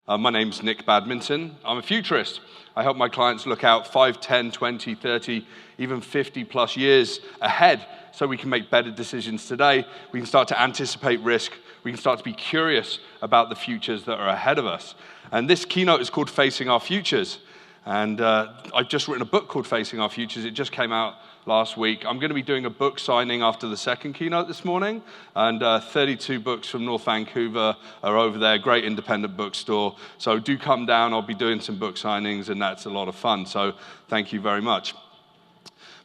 My name's Nick Badminton. I'm a futurist. I help my clients look out 5, 10, 20, 30, even 50 plus years ahead so we can make better decisions today. We can start to anticipate risk. We can start to be curious about the futures that are ahead of us. And this keynote is called Facing Our Futures. And I've just written a book called Facing Our Futures. It just came out last week. I'm going to be doing a book signing after the second keynote this morning, and 32 books from North Vancouver are over there, great independent bookstore. So do come down, I'll be doing some book signings, and that's a lot of fun, so thank you very much.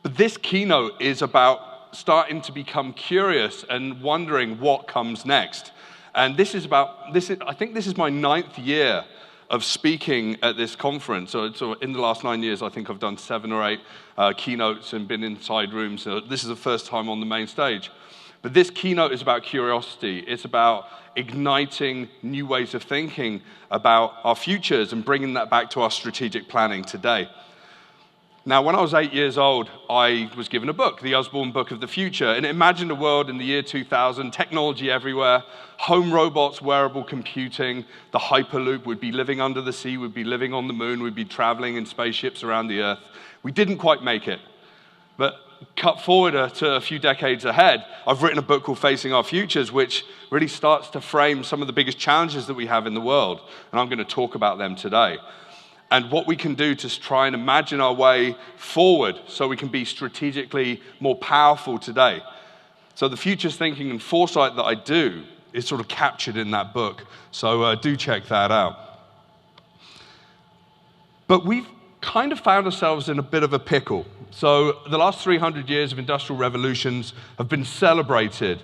But this keynote is about starting to become curious and wondering what comes next. And I think this is my 9th year of speaking at this conference. So in the last 9 years, I think I've done 7 or 8 keynotes and been inside rooms. So this is the first time on the main stage. But this keynote is about curiosity. It's about igniting new ways of thinking about our futures and bringing that back to our strategic planning today. Now, when I was 8 years old, I was given a book, the Usborne Book of the Future, and it imagined a world in the year 2000, technology everywhere, home robots, wearable computing, the Hyperloop, we'd be living under the sea, we'd be living on the moon, we'd be traveling in spaceships around the Earth. We didn't quite make it. But cut forward to a few decades ahead, I've written a book called Facing Our Futures, which really starts to frame some of the biggest challenges that we have in the world, and I'm going to talk about them today. And what we can do to try and imagine our way forward so we can be strategically more powerful today. So the futures thinking and foresight that I do is sort of captured in that book. So do check that out. But we've kind of found ourselves in a bit of a pickle. So the last 300 years of industrial revolutions have been celebrated.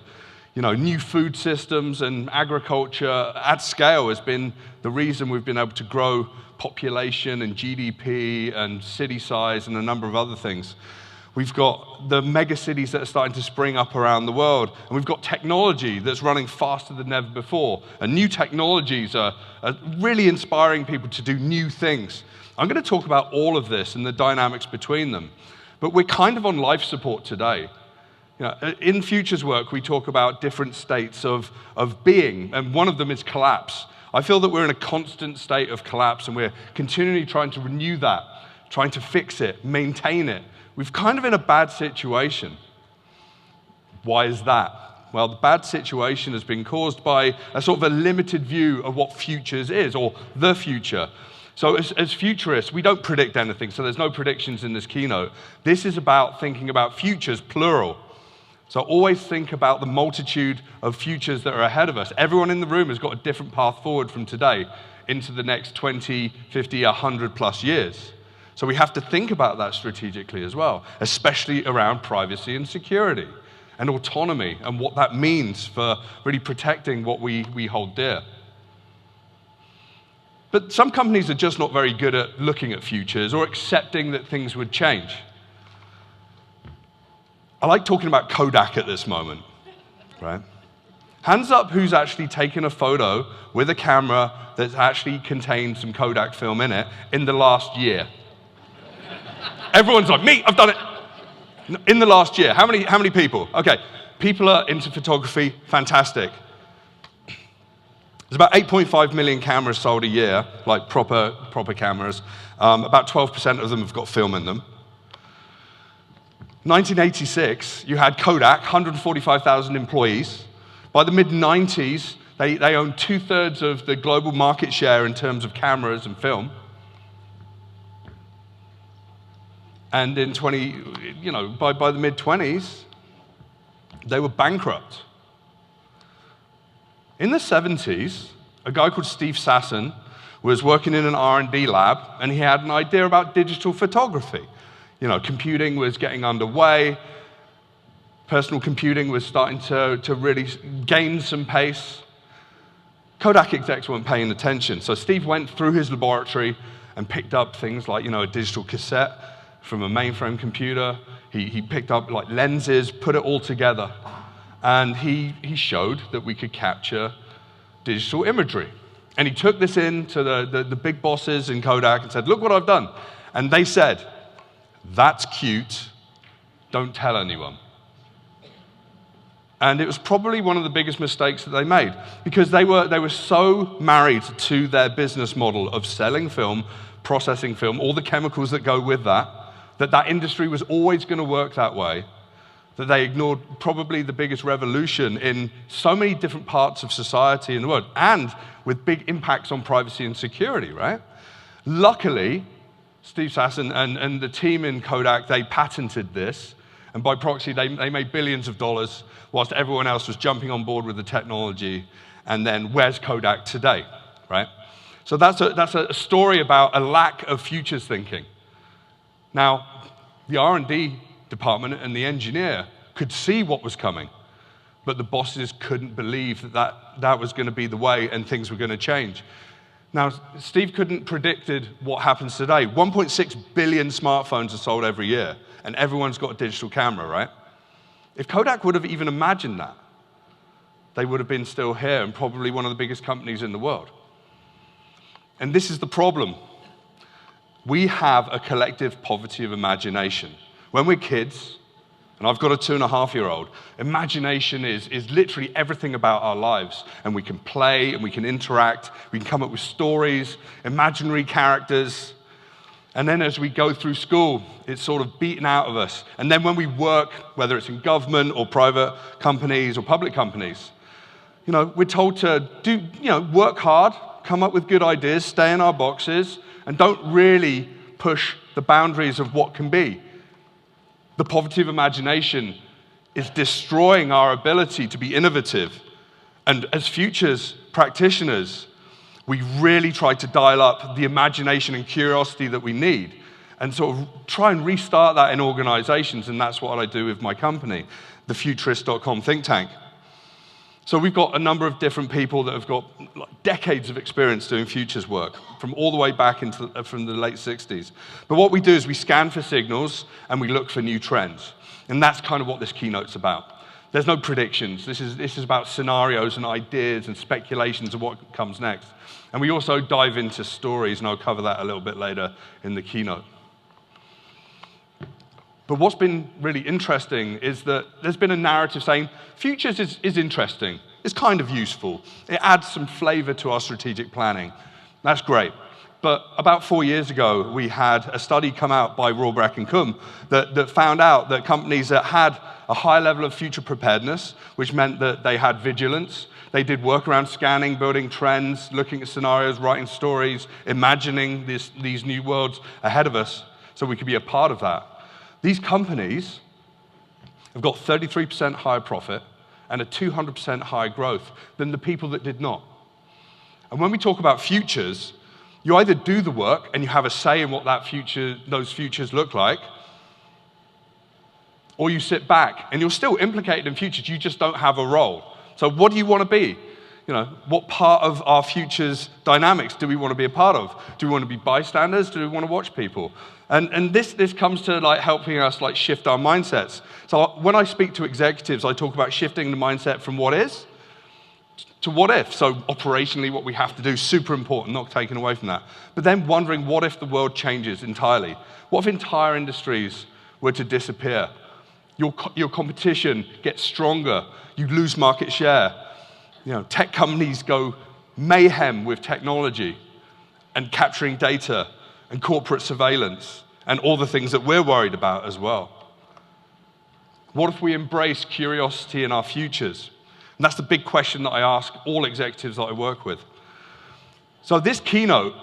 You know, new food systems and agriculture at scale has been the reason we've been able to grow population and GDP and city size and a number of other things. We've got the mega cities that are starting to spring up around the world, and we've got technology that's running faster than ever before. And new technologies are really inspiring people to do new things. I'm going to talk about all of this and the dynamics between them. But we're kind of on life support today. You know, in futures work, we talk about different states of being, and one of them is collapse. I feel that we're in a constant state of collapse, and we're continually trying to renew that, trying to fix it, maintain it. We're kind of in a bad situation. Why is that? Well, the bad situation has been caused by a sort of a limited view of what futures is, or the future. So as futurists, we don't predict anything, so there's no predictions in this keynote. This is about thinking about futures, plural. So always think about the multitude of futures that are ahead of us. Everyone in the room has got a different path forward from today into the next 20, 50, 100 plus years. So we have to think about that strategically as well, especially around privacy and security and autonomy and what that means for really protecting what we hold dear. But some companies are just not very good at looking at futures or accepting that things would change. I like talking about Kodak at this moment, right? Hands up who's actually taken a photo with a camera that's actually contained some Kodak film in it in the last year. Everyone's like, me, I've done it. In the last year, how many people? Okay, people are into photography, fantastic. There's about 8.5 million cameras sold a year, like proper cameras. About 12% of them have got film in them. 1986, you had Kodak, 145,000 employees. By the mid-90s, they owned 2/3 of the global market share in terms of cameras and film. And in by the mid-20s, they were bankrupt. In the 70s, a guy called Steve Sasson was working in an R&D lab, and he had an idea about digital photography. You know, computing was getting underway. Personal computing was starting to really gain some pace. Kodak execs weren't paying attention. So Steve went through his laboratory and picked up things like, a digital cassette from a mainframe computer. He picked up like lenses, put it all together. And he showed that we could capture digital imagery. And he took this in to the big bosses in Kodak and said, look what I've done. And they said, that's cute, don't tell anyone. And it was probably one of the biggest mistakes that they made, because they were so married to their business model of selling film, processing film, all the chemicals that go with that, that industry was always going to work that way, that they ignored probably the biggest revolution in so many different parts of society in the world, and with big impacts on privacy and security, right? Luckily, Steve Sasson and the team in Kodak, they patented this, and by proxy, they made billions of dollars, whilst everyone else was jumping on board with the technology. And then where's Kodak today, right? So that's a story about a lack of futures thinking. Now, the R&D department and the engineer could see what was coming, but the bosses couldn't believe that was going to be the way and things were going to change. Now, Steve couldn't predicted what happens today. 1.6 billion smartphones are sold every year, and everyone's got a digital camera, right? If Kodak would have even imagined that, they would have been still here and probably one of the biggest companies in the world. And this is the problem. We have a collective poverty of imagination. When we're kids, and I've got a 2.5-year-old, imagination is literally everything about our lives. And we can play, and we can interact, we can come up with stories, imaginary characters. And then as we go through school, it's sort of beaten out of us. And then when we work, whether it's in government or private companies or public companies, we're told to work hard, come up with good ideas, stay in our boxes, and don't really push the boundaries of what can be. The poverty of imagination is destroying our ability to be innovative. And as futures practitioners, we really try to dial up the imagination and curiosity that we need and sort of try and restart that in organizations, and that's what I do with my company, the Futurist.com think tank. So we've got a number of different people that have got decades of experience doing futures work, from all the way back from the late 60s. But what we do is we scan for signals and we look for new trends. And that's kind of what this keynote's about. There's no predictions. This is about scenarios and ideas and speculations of what comes next. And we also dive into stories, and I'll cover that a little bit later in the keynote. But what's been really interesting is that there's been a narrative saying futures is interesting. It's kind of useful. It adds some flavor to our strategic planning. That's great. But about 4 years ago, we had a study come out by Rohrbeck and Kuhn that found out that companies that had a high level of future preparedness, which meant that they had vigilance, they did work around scanning, building trends, looking at scenarios, writing stories, imagining these new worlds ahead of us so we could be a part of that. These companies have got 33% higher profit and a 200% higher growth than the people that did not. And when we talk about futures, you either do the work and you have a say in what those futures look like, or you sit back and you're still implicated in futures, you just don't have a role. So what do you want to be? What part of our futures dynamics do we want to be a part of? Do we want to be bystanders? Do we want to watch people? And this comes to helping us shift our mindsets. So when I speak to executives, I talk about shifting the mindset from what is to what if. So operationally, what we have to do, super important, not taken away from that. But then wondering, what if the world changes entirely? What if entire industries were to disappear? Your competition gets stronger. You lose market share. Tech companies go mayhem with technology and capturing data and corporate surveillance and all the things that we're worried about as well. What if we embrace curiosity in our futures? And that's the big question that I ask all executives that I work with. So this keynote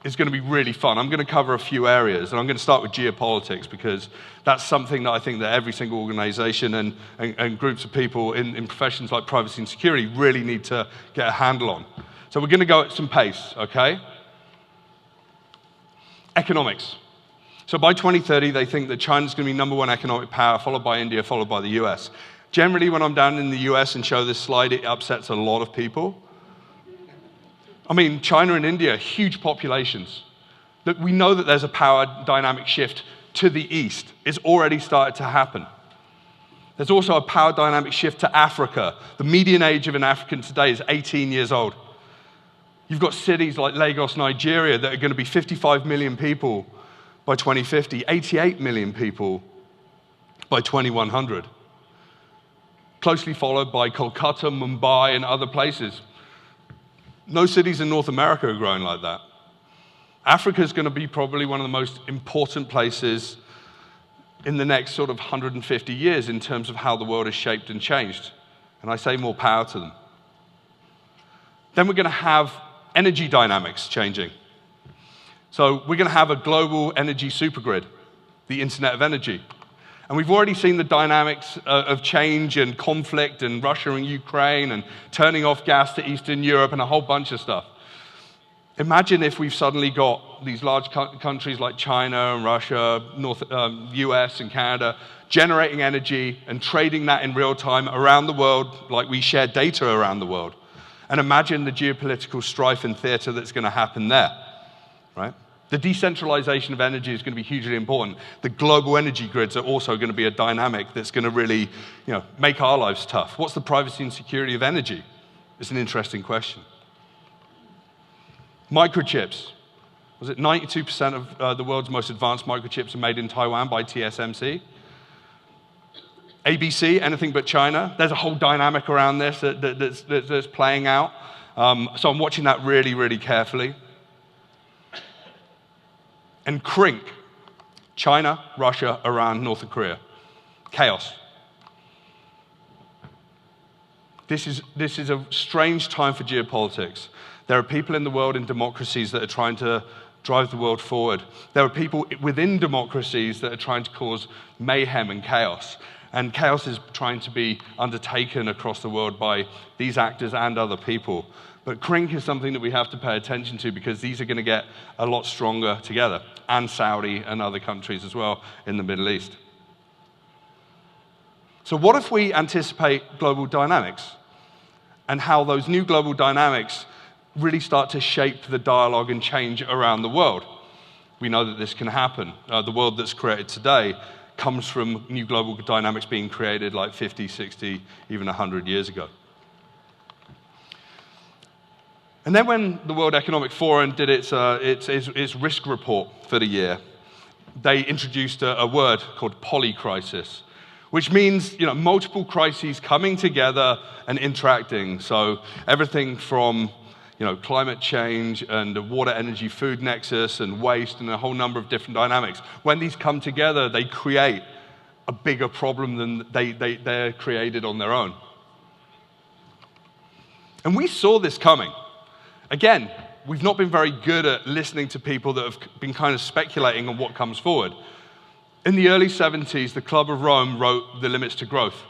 is going to be really fun. I'm going to cover a few areas, and I'm going to start with geopolitics because that's something that I think that every single organization and groups of people in professions like privacy and security really need to get a handle on. So we're going to go at some pace, okay? Economics. So by 2030, they think that China's going to be #1 economic power, followed by India, followed by the US. Generally, when I'm down in the US and show this slide, it upsets a lot of people. I mean, China and India, huge populations. We know that there's a power dynamic shift to the east. It's already started to happen. There's also a power dynamic shift to Africa. The median age of an African today is 18 years old. You've got cities like Lagos, Nigeria, that are going to be 55 million people by 2050, 88 million people by 2100. closely followed by Kolkata, Mumbai, and other places. No cities in North America are growing like that. Africa is going to be probably one of the most important places in the next sort of 150 years in terms of how the world is shaped and changed. And I say more power to them. Then we're going to have energy dynamics changing. So we're going to have a global energy supergrid, the Internet of Energy. And we've already seen the dynamics of change and conflict and Russia and Ukraine and turning off gas to Eastern Europe and a whole bunch of stuff. Imagine if we've suddenly got these large countries like China and Russia, US and Canada, generating energy and trading that in real time around the world like we share data around the world. And imagine the geopolitical strife and theater that's going to happen there, right? The decentralization of energy is going to be hugely important. The global energy grids are also going to be a dynamic that's going to really, make our lives tough. What's the privacy and security of energy? It's an interesting question. Microchips. Was it 92% of the world's most advanced microchips are made in Taiwan by TSMC? ABC, anything but China. There's a whole dynamic around this that's playing out. So I'm watching that really, really carefully. And CRINC, China, Russia, Iran, North Korea. Chaos. This is a strange time for geopolitics. There are people in the world in democracies that are trying to drive the world forward. There are people within democracies that are trying to cause mayhem and chaos. And chaos is trying to be undertaken across the world by these actors and other people. But CRINC is something that we have to pay attention to because these are going to get a lot stronger together, and Saudi and other countries as well in the Middle East. So what if we anticipate global dynamics and how those new global dynamics really start to shape the dialogue and change around the world? We know that this can happen. The world that's created today comes from new global dynamics being created like 50, 60, even 100 years ago. And then when the World Economic Forum did its risk report for the year, they introduced a word called polycrisis, which means multiple crises coming together and interacting. So everything from climate change and the water, energy, food nexus and waste and a whole number of different dynamics. When these come together, they create a bigger problem than they're created on their own. And we saw this coming. Again, we've not been very good at listening to people that have been kind of speculating on what comes forward. In the early 70s, the Club of Rome wrote The Limits to Growth.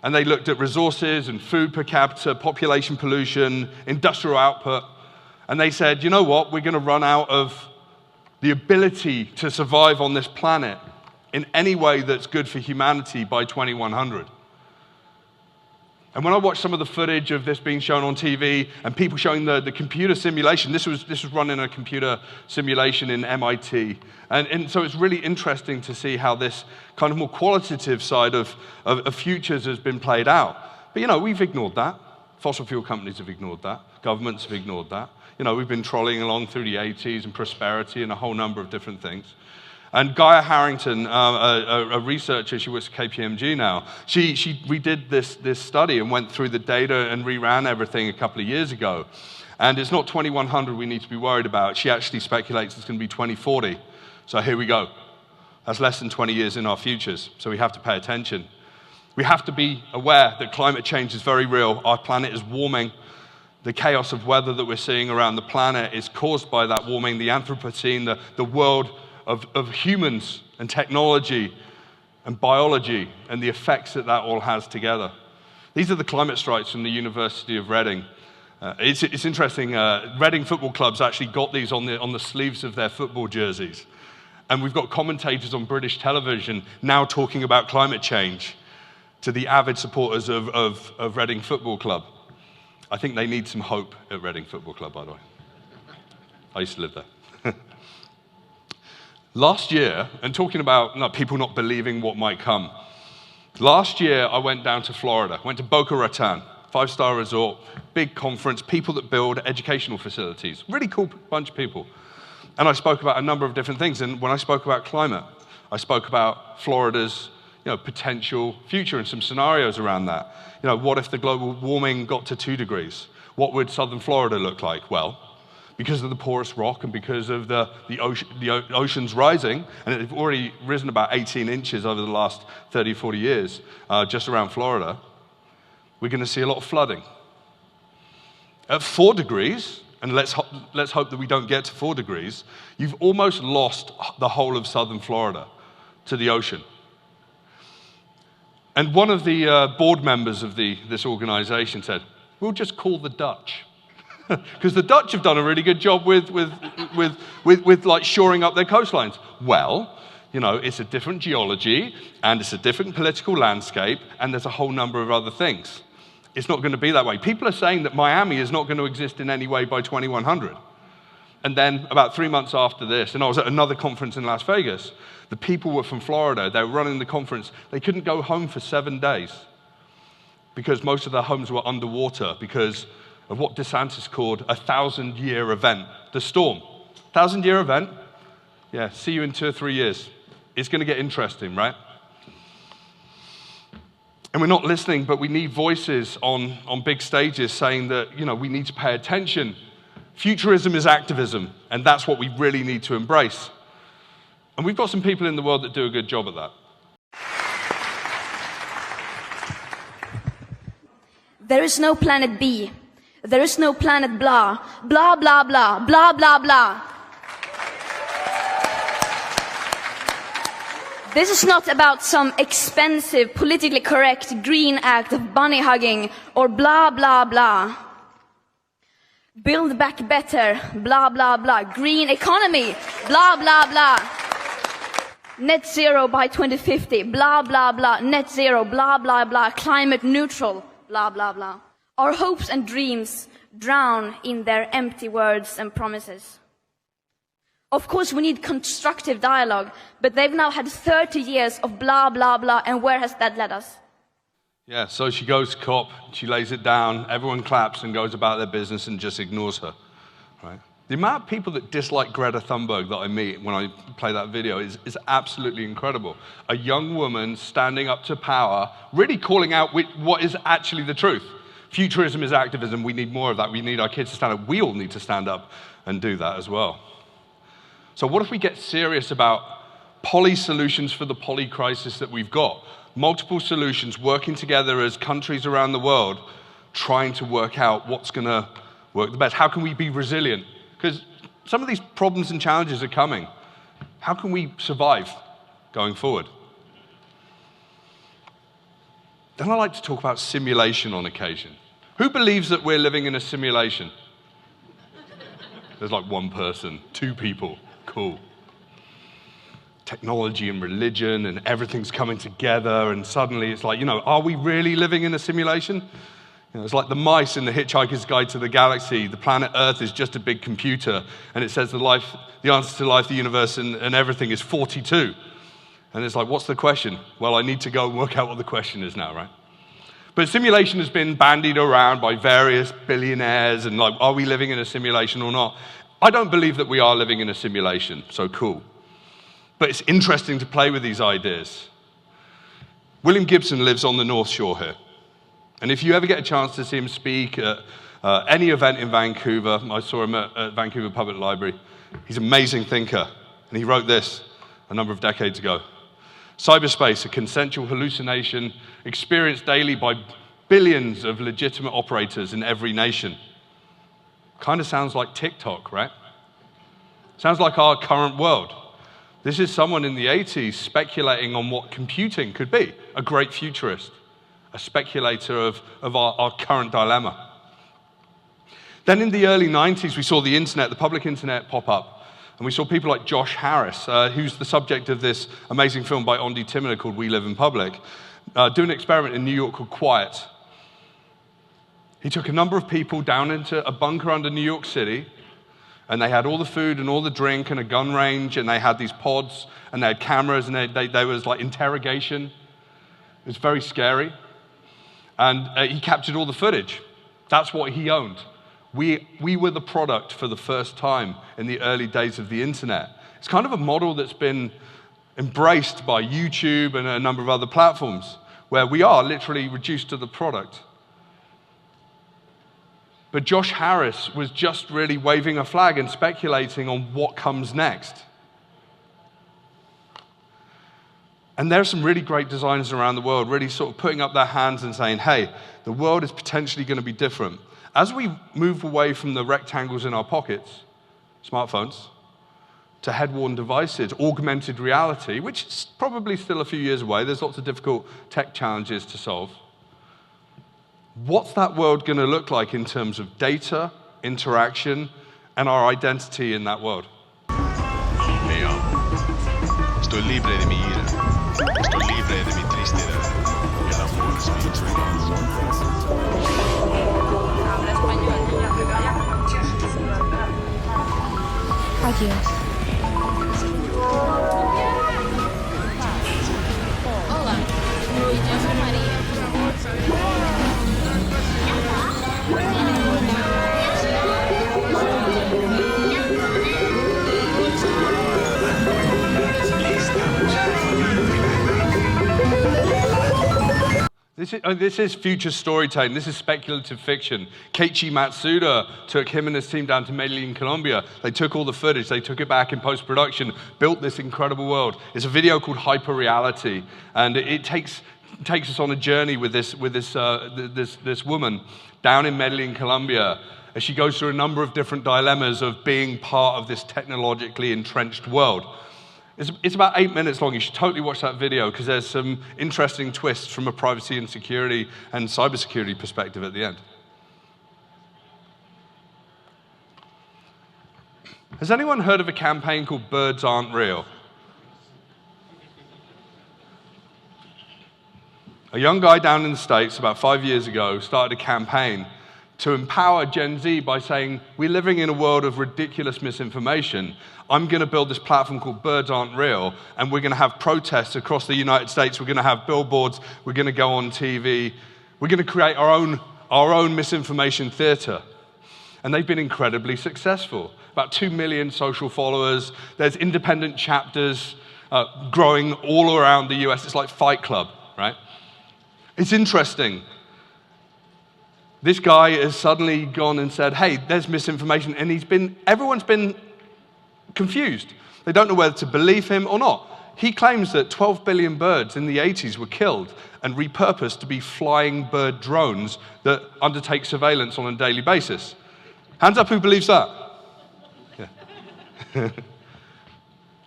And they looked at resources and food per capita, population pollution, industrial output. And they said, you know what, we're going to run out of the ability to survive on this planet in any way that's good for humanity by 2100. And when I watched some of the footage of this being shown on TV and people showing the computer simulation, this was run in a computer simulation in MIT. And so it's really interesting to see how this kind of more qualitative side of futures has been played out. But we've ignored that. Fossil fuel companies have ignored that. Governments have ignored that. We've been trolling along through the 80s and prosperity and a whole number of different things. And Gaia Harrington, a researcher, she works at KPMG now, she redid this study and went through the data and reran everything a couple of years ago. And it's not 2100 we need to be worried about. She actually speculates it's going to be 2040. So here we go. That's less than 20 years in our futures, so we have to pay attention. We have to be aware that climate change is very real. Our planet is warming. The chaos of weather that we're seeing around the planet is caused by that warming, the Anthropocene, the world of humans and technology and biology and the effects that all has together. These are the climate strikes from the University of Reading. It's interesting, Reading football clubs actually got these on the sleeves of their football jerseys. And we've got commentators on British television now talking about climate change to the avid supporters of Reading Football Club. I think they need some hope at Reading Football Club, by the way. I used to live there. Last year, and talking about people not believing what might come, last year I went down to Florida, went to Boca Raton, 5-star resort, big conference, people that build educational facilities, really cool bunch of people. And I spoke about a number of different things, and when I spoke about climate, I spoke about Florida's potential future and some scenarios around that. What if the global warming got to 2 degrees? What would southern Florida look like? Well, because of the porous rock and because of the oceans rising, and it's already risen about 18 inches over the last 30, 40 years, just around Florida, we're going to see a lot of flooding. At 4 degrees, and let's hope that we don't get to 4 degrees, you've almost lost the whole of southern Florida to the ocean. And one of the board members of this organization said, we'll just call the Dutch. Because the Dutch have done a really good job with like shoring up their coastlines. Well, it's a different geology, and it's a different political landscape, and there's a whole number of other things. It's not going to be that way. People are saying that Miami is not going to exist in any way by 2100. And then about 3 months after this, and I was at another conference in Las Vegas, the people were from Florida, they were running the conference, they couldn't go home for 7 days because most of their homes were underwater because of what DeSantis called a 1,000-year event, the storm. 1,000-year event? Yeah, see you in 2 or 3 years. It's going to get interesting, right? And we're not listening, but we need voices on big stages saying that, we need to pay attention. Futurism is activism, and that's what we really need to embrace. And we've got some people in the world that do a good job at that. There is no planet B. There is no planet blah, blah, blah, blah, blah, blah, blah. This is not about some expensive, politically correct green act of bunny hugging or blah, blah, blah. Build back better, blah, blah, blah. Green economy, blah, blah, blah. Net zero by 2050, blah, blah, blah. Net zero, blah, blah, blah. Climate neutral, blah, blah, blah. Our hopes and dreams drown in their empty words and promises. Of course, we need constructive dialogue, but they've now had 30 years of blah, blah, blah, and where has that led us? Yeah, so she goes to COP, she lays it down, everyone claps and goes about their business and just ignores her, right? The amount of people that dislike Greta Thunberg that I meet when I play that video is absolutely incredible. A young woman standing up to power, really calling out what is actually the truth. Futurism is activism. We need more of that. We need our kids to stand up. We all need to stand up and do that as well. So what if we get serious about poly solutions for the poly crisis that we've got? Multiple solutions working together as countries around the world, trying to work out what's going to work the best. How can we be resilient? Because some of these problems and challenges are coming. How can we survive going forward? Then I like to talk about simulation on occasion. Who believes that we're living in a simulation? There's like 1 person, 2 people. Cool. Technology and religion and everything's coming together, and suddenly it's like, are we really living in a simulation? It's like the mice in the Hitchhiker's Guide to the Galaxy. The planet Earth is just a big computer, and it says the answer to life, the universe, and everything is 42. And it's like, what's the question? Well, I need to go and work out what the question is now, right? But simulation has been bandied around by various billionaires, and like, are we living in a simulation or not? I don't believe that we are living in a simulation, so cool. But it's interesting to play with these ideas. William Gibson lives on the North Shore here. And if you ever get a chance to see him speak at any event in Vancouver, I saw him at Vancouver Public Library, he's an amazing thinker. And he wrote this a number of decades ago. Cyberspace, a consensual hallucination experienced daily by billions of legitimate operators in every nation. Kind of sounds like TikTok, right? Sounds like our current world. This is someone in the 80s speculating on what computing could be, a great futurist, a speculator of our current dilemma. Then in the early 90s, we saw the internet, the public internet pop up. And we saw people like Josh Harris, who's the subject of this amazing film by Ondi Timina called We Live in Public, do an experiment in New York called Quiet. He took a number of people down into a bunker under New York City, and they had all the food and all the drink and a gun range, and they had these pods, and they had cameras, and there was like interrogation. It was very scary. And he captured all the footage. That's what he owned. We were the product for the first time in the early days of the internet. It's kind of a model that's been embraced by YouTube and a number of other platforms, where we are literally reduced to the product. But Josh Harris was just really waving a flag and speculating on what comes next. And there are some really great designers around the world really sort of putting up their hands and saying, hey, the world is potentially going to be different. As we move away from the rectangles in our pockets, smartphones, to head-worn devices, augmented reality, which is probably still a few years away. There's lots of difficult tech challenges to solve. What's that world going to look like in terms of data, interaction, and our identity in that world? E io sto libre di mi ira, sto libre di mi tristezza, e l'amore spirituale. Habla español. Adiós. Olá, eu sou Maria. This is future storytelling. This is speculative fiction. Keiichi Matsuda took him and his team down to Medellin, Colombia. They took all the footage, they took it back in post-production, built this incredible world. It's a video called Hyperreality, and it takes us on a journey with this woman down in Medellin, Colombia, as she goes through a number of different dilemmas of being part of this technologically entrenched world. It's about 8 minutes long. You should totally watch that video because there's some interesting twists from a privacy and security and cybersecurity perspective at the end. Has anyone heard of a campaign called Birds Aren't Real? A young guy down in the States about 5 years ago started a campaign to empower Gen Z by saying, we're living in a world of ridiculous misinformation. I'm going to build this platform called Birds Aren't Real, and we're going to have protests across the United States. We're going to have billboards. We're going to go on TV. We're going to create our own misinformation theater. And they've been incredibly successful. About 2 million social followers. There's independent chapters growing all around the US. It's like Fight Club, right? It's interesting. This guy has suddenly gone and said, hey, there's misinformation, and everyone's been confused. They don't know whether to believe him or not. He claims that 12 billion birds in the 80s were killed and repurposed to be flying bird drones that undertake surveillance on a daily basis. Hands up who believes that? Yeah.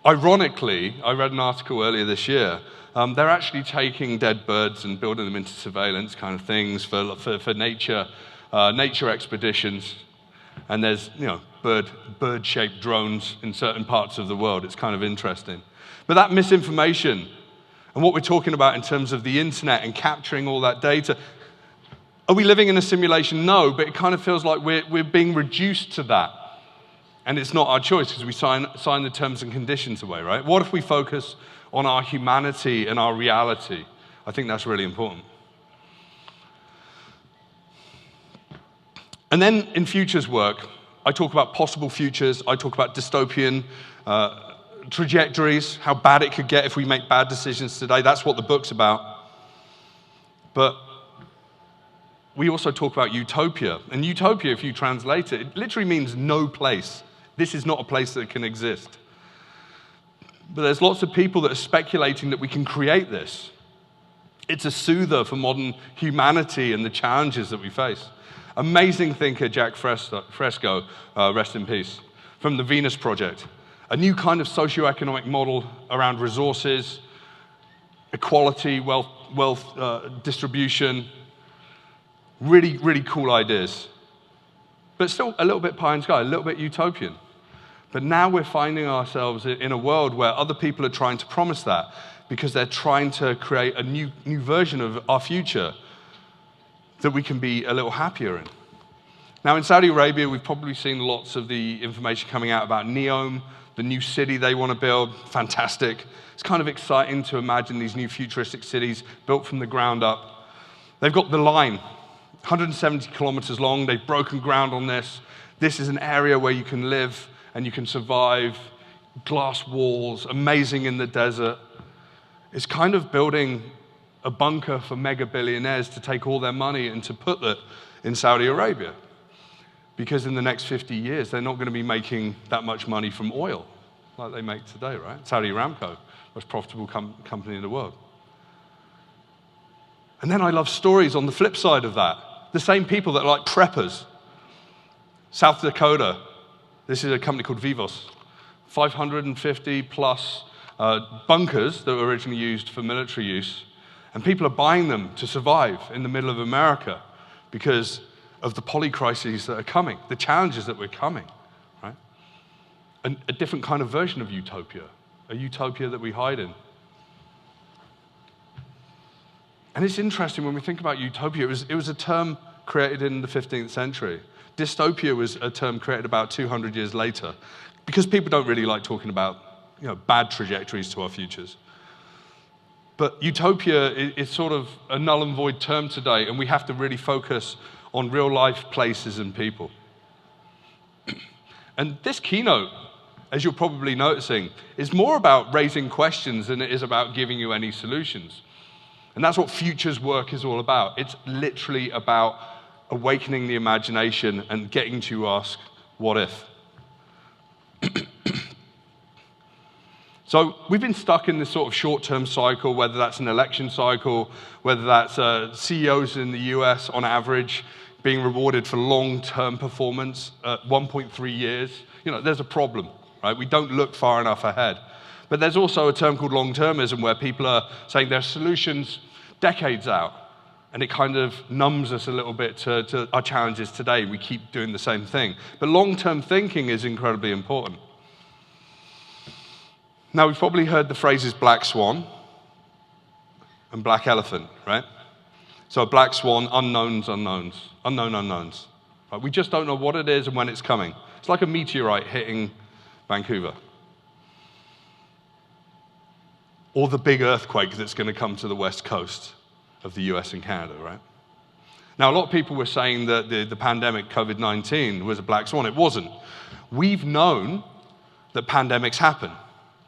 Ironically, I read an article earlier this year. They're actually taking dead birds and building them into surveillance kind of things for nature expeditions. And there's bird-shaped drones in certain parts of the world. It's kind of interesting. But that misinformation and what we're talking about in terms of the internet and capturing all that data, are we living in a simulation? No, but it kind of feels like we're being reduced to that. And it's not our choice because we sign the terms and conditions away, right? What if we focus on our humanity and our reality? I think that's really important. And then in futures work, I talk about possible futures, I talk about dystopian trajectories, how bad it could get if we make bad decisions today. That's what the book's about. But we also talk about utopia. And utopia, if you translate it, it literally means no place. This is not a place that can exist. But there's lots of people that are speculating that we can create this. It's a soother for modern humanity and the challenges that we face. Amazing thinker Jack Fresco, rest in peace, from the Venus Project. A new kind of socioeconomic model around resources, equality, wealth distribution. Really, really cool ideas. But still a little bit pie in the sky, a little bit utopian. But now we're finding ourselves in a world where other people are trying to promise that because they're trying to create a new version of our future that we can be a little happier in. Now, in Saudi Arabia, we've probably seen lots of the information coming out about NEOM, the new city they want to build. Fantastic. It's kind of exciting to imagine these new futuristic cities built from the ground up. They've got the line, 170 kilometers long. They've broken ground on this. This is an area where you can live and you can survive. glass walls, amazing in the desert. It's kind of building a bunker for mega billionaires to take all their money and to put it in Saudi Arabia. Because in the next 50 years, they're not going to be making that much money from oil like they make today, right? Saudi Aramco, most profitable company in the world. And then I love stories on the flip side of that. The same people that are like preppers. South Dakota, this is a company called VIPSS, 550 plus bunkers that were originally used for military use. And people are buying them to survive in the middle of America because of the polycrises that are coming, the challenges that we're coming, right? A different kind of version of utopia, a utopia that we hide in. And it's interesting when we think about utopia, it was a term created in the 15th century. Dystopia was a term created about 200 years later, because people don't really like talking about bad trajectories to our futures. But utopia is sort of a null and void term today, and we have to really focus on real life places and people. And this keynote, as you're probably noticing, is more about raising questions than it is about giving you any solutions. And that's what futures work is all about. It's literally about awakening the imagination and getting to ask, what if? So we've been stuck in this sort of short-term cycle, whether that's an election cycle, whether that's CEOs in the US on average being rewarded for long-term performance at 1.3 years. There's a problem, right? We don't look far enough ahead. But there's also a term called Longtermism where people are saying their solutions decades out. And it kind of numbs us a little bit to our challenges today. We keep doing the same thing. But long-term thinking is incredibly important. Now, we've probably heard the phrases black swan and black elephant, right? So a black swan, unknown unknowns. Right? We just don't know what it is and when it's coming. It's like a meteorite hitting Vancouver. Or the big earthquake that's going to come to the west coast of the US and Canada, right? Now, a lot of people were saying that the pandemic, COVID-19, was a black swan. It wasn't. We've known that pandemics happen.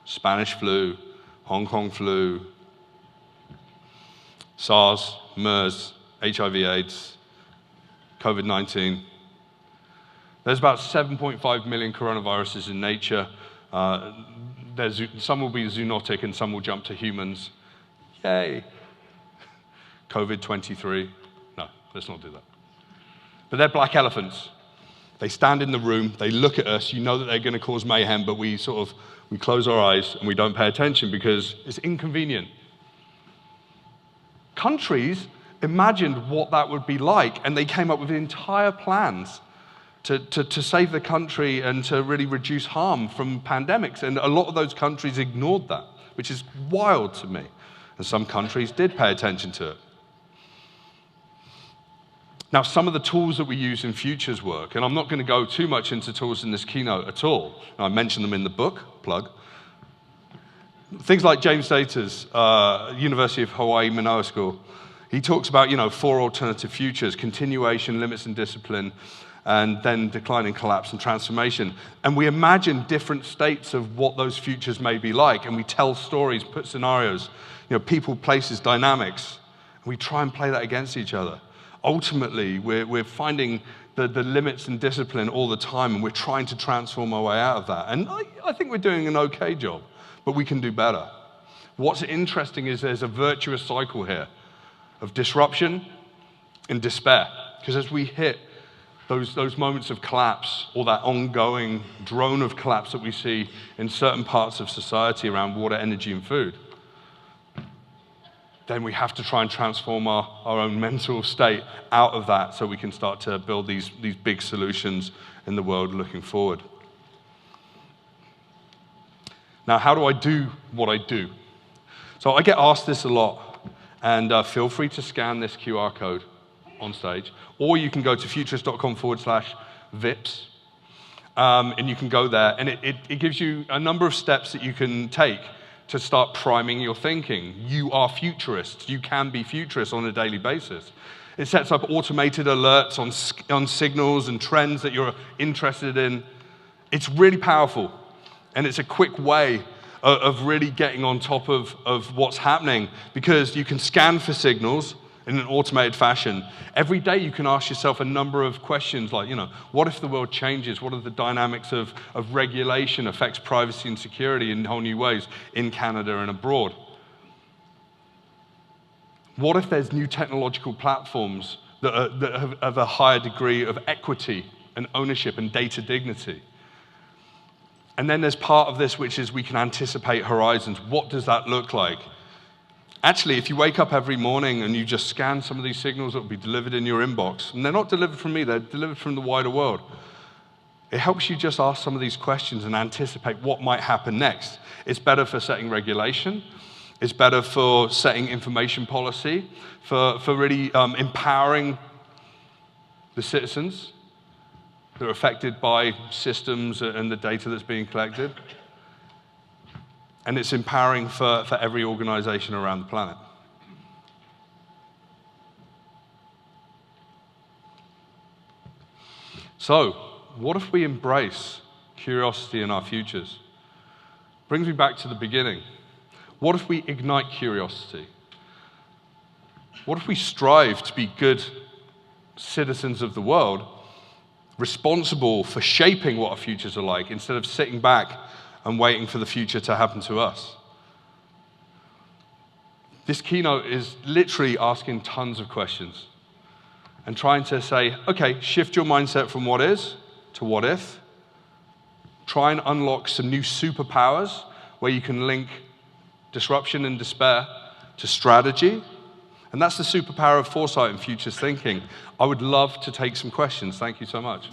Spanish flu, Hong Kong flu, SARS, MERS, HIV/AIDS, COVID-19. There's about 7.5 million coronaviruses in nature. Some will be zoonotic and some will jump to humans. Yay. COVID-23. No, let's not do that. But they're black elephants. They stand in the room, they look at us, you know that they're going to cause mayhem, but we close our eyes and we don't pay attention because it's inconvenient. Countries imagined what that would be like, and they came up with entire plans to save the country and to really reduce harm from pandemics. And a lot of those countries ignored that, which is wild to me. And some countries did pay attention to it. Now, some of the tools that we use in futures work, and I'm not going to go too much into tools in this keynote at all. I mentioned them in the book, plug. Things like James Data's University of Hawaii Manoa School. He talks about, 4 alternative futures: continuation, limits and discipline, and then decline and collapse and transformation. And we imagine different states of what those futures may be like, and we tell stories, put scenarios, people, places, dynamics, and we try and play that against each other. Ultimately, we're finding the limits and discipline all the time, and we're trying to transform our way out of that. And I think we're doing an okay job, but we can do better. What's interesting is there's a virtuous cycle here of disruption and despair. Because as we hit those moments of collapse, or that ongoing drone of collapse that we see in certain parts of society around water, energy, and food, then we have to try and transform our own mental state out of that so we can start to build these big solutions in the world looking forward. Now, how do I do what I do? So I get asked this a lot, and feel free to scan this QR code on stage, or you can go to futurist.com/VIPSS, and you can go there, and it gives you a number of steps that you can take to start priming your thinking. You are futurists. You can be futurists on a daily basis. It sets up automated alerts on signals and trends that you're interested in. It's really powerful. And it's a quick way of really getting on top of what's happening, because you can scan for signals in an automated fashion. Every day you can ask yourself a number of questions like, what if the world changes? What are the dynamics of regulation affects privacy and security in whole new ways in Canada and abroad? What if there's new technological platforms that have a higher degree of equity and ownership and data dignity? And then there's part of this which is we can anticipate horizons. What does that look like? Actually, if you wake up every morning and you just scan some of these signals that will be delivered in your inbox, and they're not delivered from me, they're delivered from the wider world, it helps you just ask some of these questions and anticipate what might happen next. It's better for setting regulation. It's better for setting information policy, for really empowering the citizens that are affected by systems and the data that's being collected. And it's empowering for every organization around the planet. So, what if we embrace curiosity in our futures? Brings me back to the beginning. What if we ignite curiosity? What if we strive to be good citizens of the world, responsible for shaping what our futures are like, instead of sitting back and waiting for the future to happen to us? This keynote is literally asking tons of questions and trying to say, okay, shift your mindset from what is to what if. Try and unlock some new superpowers where you can link disruption and despair to strategy. And that's the superpower of foresight and futures thinking. I would love to take some questions. Thank you so much.